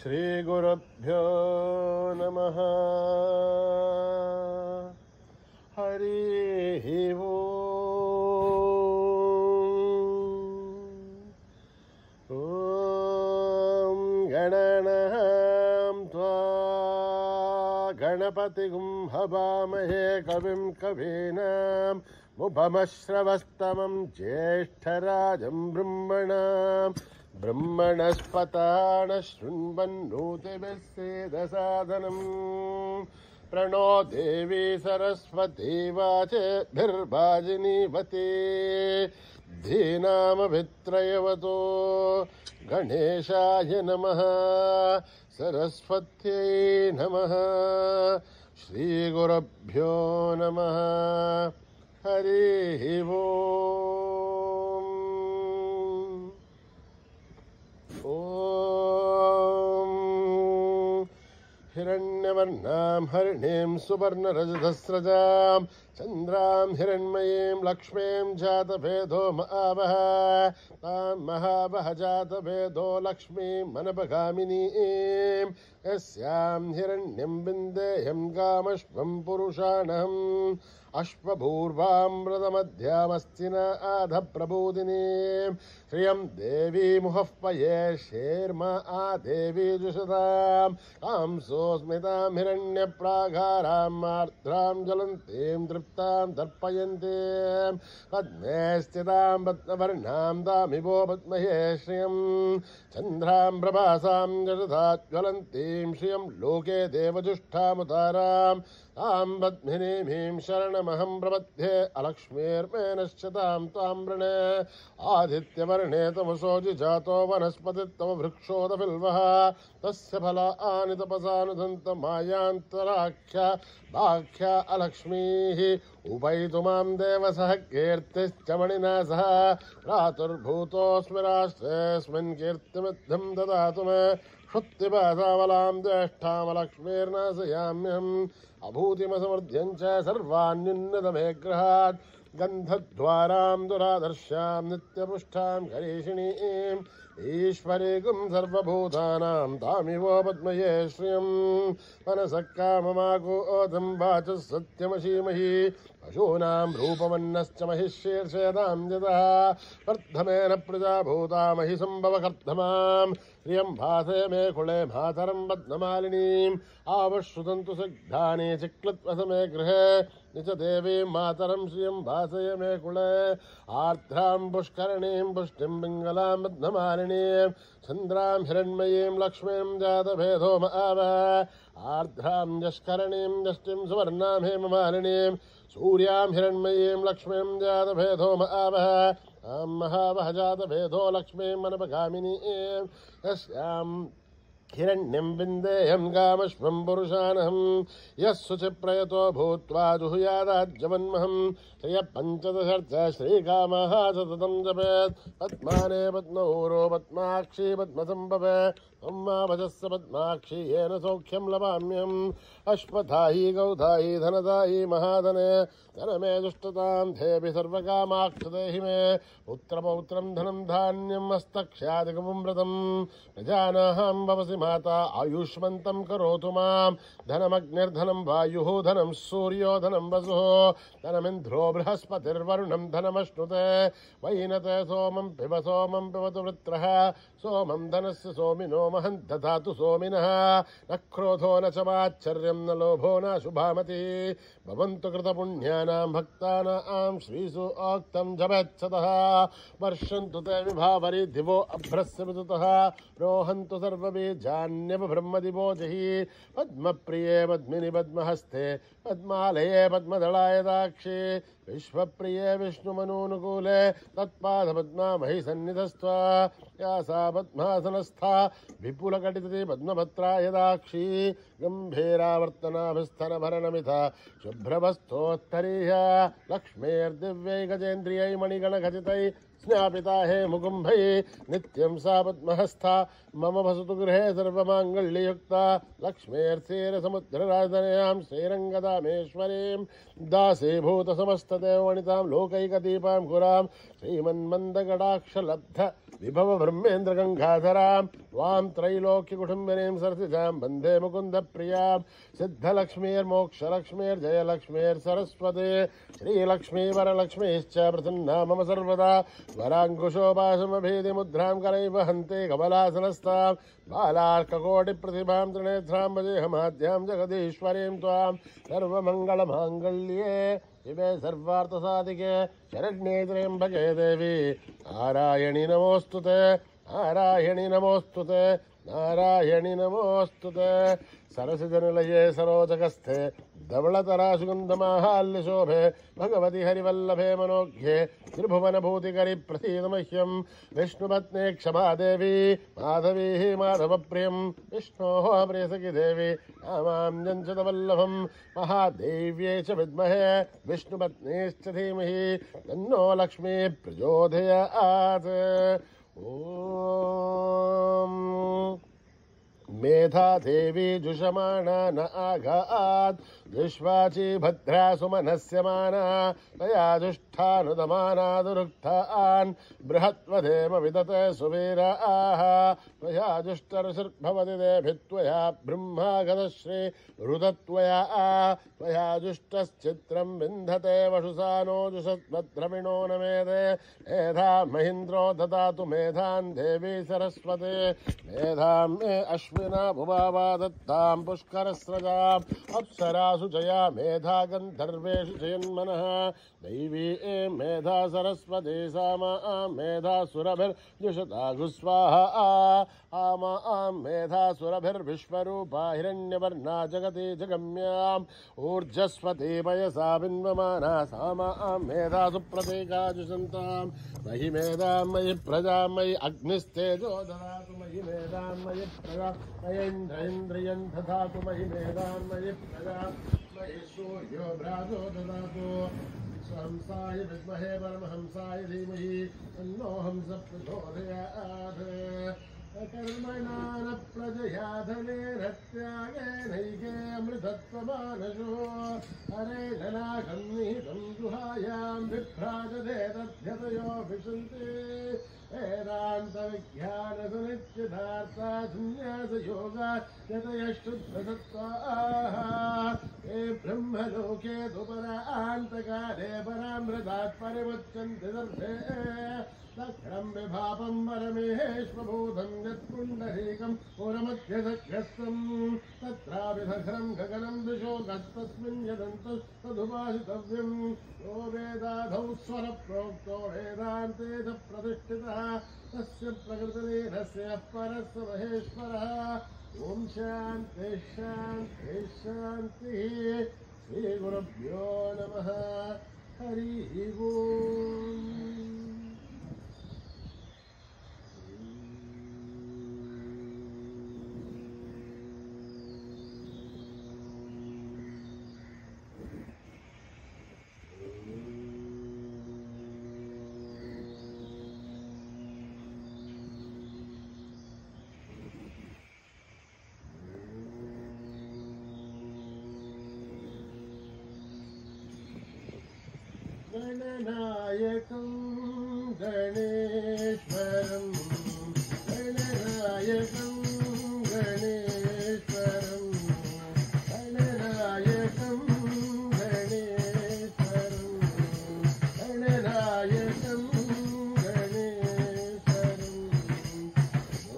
श्रीगुरुभ्यो नमः। हरिः ओम्। ॐ गणनां त्वा गणपतिगुं हवामहे कविं कवीनाम् मुपमश्रवस्तमं ज्येष्ठराजं ब्रह्मणस्पतान शृण्वन्नोतिभिः सेदसादनम्। प्रणो देवी सरस्वती वाचभिर्वाजिनीवती धीनामभित्रयवतो गणेशाय नमः सरस्वत्यै नमः। श्रीगुरुभ्यो नमः। हरिः ओम्। ॐ हिरण्यवर्णां हरिणीं सुवर्णरजतस्रजां चन्द्रां हिरण्मयीं लक्ष्मीं जातभेदो महावः तां महावः जातभेदो लक्ष्मीं मनपगामिनीं यस्यां हिरण्यं विन्देयं गामश्वं पुरुषाणम् अश्वपूर्वामृतमध्यामस्तिना आधप्रबोधिनीं श्रियं देवी मुहःपये शेर्मा आदेवी जुषतां कांसोऽस्मितां हिरण्यप्रागारां आर्द्रां ज्वलन्तीं तृप्तां दर्पयन्तीं पद्मे स्थितां पद्मवर्णां दामिवो पद्महे श्रियं चन्द्रां प्रभासां जषधा ज्वलन्तीं श्रियं लोके देवजुष्ठामुतारां तां पद्मिनीं शरणमहं प्रपद्ये अलक्ष्मीर्मेनश्चतां त्वां वृणे आदित्यवर्णे तमसो जिजातो वनस्पतिस्तव वृक्षोदबिल्वः तस्य फलानि तपसानुदन्तमायान्तराख्या बाख्या अलक्ष्मीः उपैतु मां देवसः कीर्तिश्च मणिना सह प्रातुर्भूतोऽस्मि राष्ट्रेऽस्मिन् कीर्तिमिद्धं ददातु मे क्षुत्तिपासावलां ज्येष्ठामलक्ष्मीर्नाशयाम्यहम् अभूतिमसमृद्ध्यं च सर्वान्युन्नतमे गृहात् गन्धद्वारां दुरादर्शां नित्यपुष्टां करीषिणीं ईश्वरीकुं सर्वभूतानां तामिवो पद्मये श्रियं मनसः काममागोदं वाचः सत्यमशीमहि पशूनां रूपमन्नश्च महिषीर्षेदां यतः वर्धमेन प्रजाभूतामहि सम्भवकर्धमां श्रियं भासे मे कुले मातरं पद्ममालिनीम् आवश्रुतन्तु सिग्धानि चिक्लत्वसमे गृहे निच देवीं मातरं श्रियं भासय मे कुले आर्द्रां पुष्करणीं पुष्टिं पिङ्गलां पद्ममालिनीं चन्द्रां हिरण्मयीं लक्ष्मीं जातभेदो महावः आर्द्रां यष्करणीं यष्टिं सुवर्णां हेममालिनीं सूर्यां हिरण्मयीं लक्ष्मीं जातभेदो महावः महावः जातभेदो लक्ष्मीं मनपगामिनीं यस्यां हिरण्यं विन्देयं गामश्वं पुरुषाणहं यः शुचिप्रयतो भूत्वा जुहुयादाज्यवन्महं श्रियपञ्चदशर्च श्रीकामः सततं जपेत् पद्माने पद्मऊरो पद्माक्षी पद्मसम्भवे भजस्य पद्माक्षी येन सौख्यं लभाम्यहम् अश्वत्थायी गौधायी धनदायी महाधने धनमे दुष्टतां धेऽपि सर्वकामाक्षु देहि मे पुत्रपौत्रं धनं धान्यं हस्तक्ष्यादिकमृतं प्रजानाहं भवसि माता आयुष्मन्तं करोतु मां धनमग्निर्धनं वायुः धनं सूर्यो धनं वसुः धनमिन्द्रो बृहस्पतिर्वरुणं धनमश्नुते वैनते सोमं पिबतु वृत्रः सोमं धनस्य सोमिनो महं दधातु सोमिनः न क्रोधो न च माच्छर्यं न लोभो न शुभामति भवन्तु कृतपुण्यानां भक्तानां श्रीसु ओक्तं जपेत्सतः वर्षन्तु ते विभावरि दिवो अभ्रस्य विदुतः रोहन्तु सर्वबीजान्यवब्रह्मदिवो जहि पद्मप्रिये पद्मिनि पद्महस्ते पद्मालये पद्मदलाय दाक्षे विश्वप्रिये विष्णुमनोनुकूले तत्पादपद्मामहि सन्निधस्त्वा या सा पद्मासनस्था विपुलकटितति पद्मपत्राय दाक्षी गम्भीरावर्तनाभिस्तनभरणमिथा शुभ्रवस्तोत्तरीया लक्ष्मीर्दिव्यै गजेन्द्रियै मणिगणखचितै ज्ञापिता हे मुकुम्भये नित्यं सा पद्महस्था मम वसतु गृहे सर्वमाङ्गल्ययुक्ता लक्ष्मीर्षेरसमुद्रराजनयां श्रीरङ्गदामेश्वरीं दासीभूतसमस्तदेववनितां लोकैकदीपां गुरां श्रीमन्मन्दगडाक्षलब्ध विभव ब्रह्मेन्द्रगङ्गाधरां त्वां त्रैलोक्यकुटुम्बिनीं सरसिजां वन्दे मुकुन्दप्रियां सिद्धलक्ष्मीर्मोक्षलक्ष्मीर्जयलक्ष्मीर्सरस्वती श्रीलक्ष्मीवरलक्ष्मीश्च प्रसन्ना मम सर्वदा वराङ्कुशोपाशमभेदिमुद्रां करैव हन्ते कमलासनस्तां बालार्ककोटिप्रतिभां त्रिनेत्रां भजेऽहमाद्यां जगदीश्वरीं त्वां सर्वमङ्गलमाङ्गल्ये शिवे सर्वार्थसाधिके शरण्ये त्र्यम्बके देवी नारायणि नमोऽस्तुते नारायणि नमोऽस्तुते नारायणि नमोऽस्तुते सरसिजनिलये सरोजकस्थे धवलतरासुगन्धमाहाल्यशोभे भगवति हरिवल्लभे मनोज्ञे त्रिभुवनभूतिकरि प्रसीद मह्यं विष्णुपत्नी क्षमा देवी माधवी माधवप्रियं विष्णोः प्रियसखि देवी रामां च वल्लभं महादेव्यै च विद्महे विष्णुपत्नीश्च धीमहि तन्नो लक्ष्मी प्रचोदयात्। ॐ मेधा देवी जुषमाणा न आघात् विश्वाची भद्रा सुमनस्य माना तया जुष्ठानुदमाना दुरुक्तान् बृहत्वधेम विदते सुवीराः त्वया जुष्टर्षिर्भवति देभित्वया ब्रह्मागतश्री रुदत्वया त्वया जुष्टश्चित्रं विन्धते वशुसानो जुषद्भद्रविणो न मेधे मेधा महीन्द्रो ददातु मेधान् देवी सरस्वती मेधां मे अश्विना भुवावा दत्तां पुष्करस्रजाम् अप्सरासु जया मेधा गन्धर्वेषु जयन्मनः दैवी मेधा सरस्वती सामा मेधा सुरभिर्जुषताघुस्वाहा आमा मेधा सुरभिर्विश्वरूपा हिरण्यवर्णा जगति जगम्याम् ऊर्जस्वती पयसा बिन्वमाना सामा मेधा सुप्रतीका जुषन्ताम् मयि मेधां मयि प्रजा मयि अग्निस्तेजो ददातु मयि मेधां मयि प्रजा मयेन्द्रियं ददातु मयि मेधां मयि प्रजा मयि सूर्यो भ्राजो ददातु हंसाय विद्महे परमहंसाय धीमहि तन्नो हंसः प्रचोदयात्। कर्मणा न प्रजया धनेन त्यागेनैके अमृतत्वमानशो हरे जनाकं निहितं गुहायां विभ्राजते तद्यतयो विशन्ति वेदान्तविज्ञानसुनिश्चितार्था संन्यासयोगा यतयश्रुद्धसत्त्वाः ये ब्रह्मलोके दुपरान्तकाले परामृतात् परिमुच्यन्ते सर्वे दक्षिणं विभापं परमेश्वभूतं यत्पुण्डरीकं पुरमध्यसख्यस्थं तत्रापि सखरं गगनं विशोकस्तस्मिन् यदन्तस्तदुपासितव्यं यो वेदाधौ स्वरप्रोक्तो वेदान्ते च प्रतिष्ठितः तस्य प्रकृतिलीनस्य परस्य महेश्वरः। ॐ शान्तिः शान्तिः शान्तिः। श्रीगुरुभ्यो नमः। हरिः ओम्। गणनायकं गणेश्वरं गणनायकं गणेश्वरं गणनायकं गणेश्वरं गणनायकं गणेश्वरं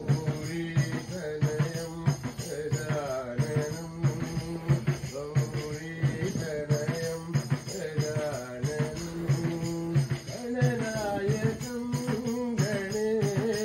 गौरीतनयं गजाननं गौरीतनयं गजाननं गणनायकं गणेश्वरं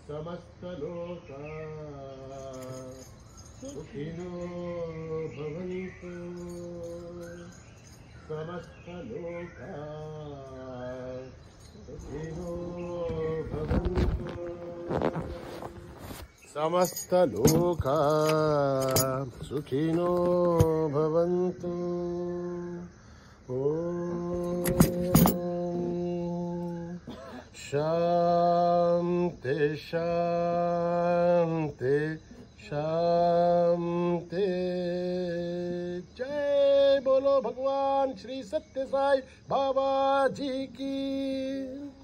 समस्तलोका सुखिनो भवन्तु समस्तलोका सुखिनो भवन्तु समस्तलोका सुखिनो भवन्तु शांति शांति शांति। जय बोलो भगवान श्री सत्य साई बाबा जी की।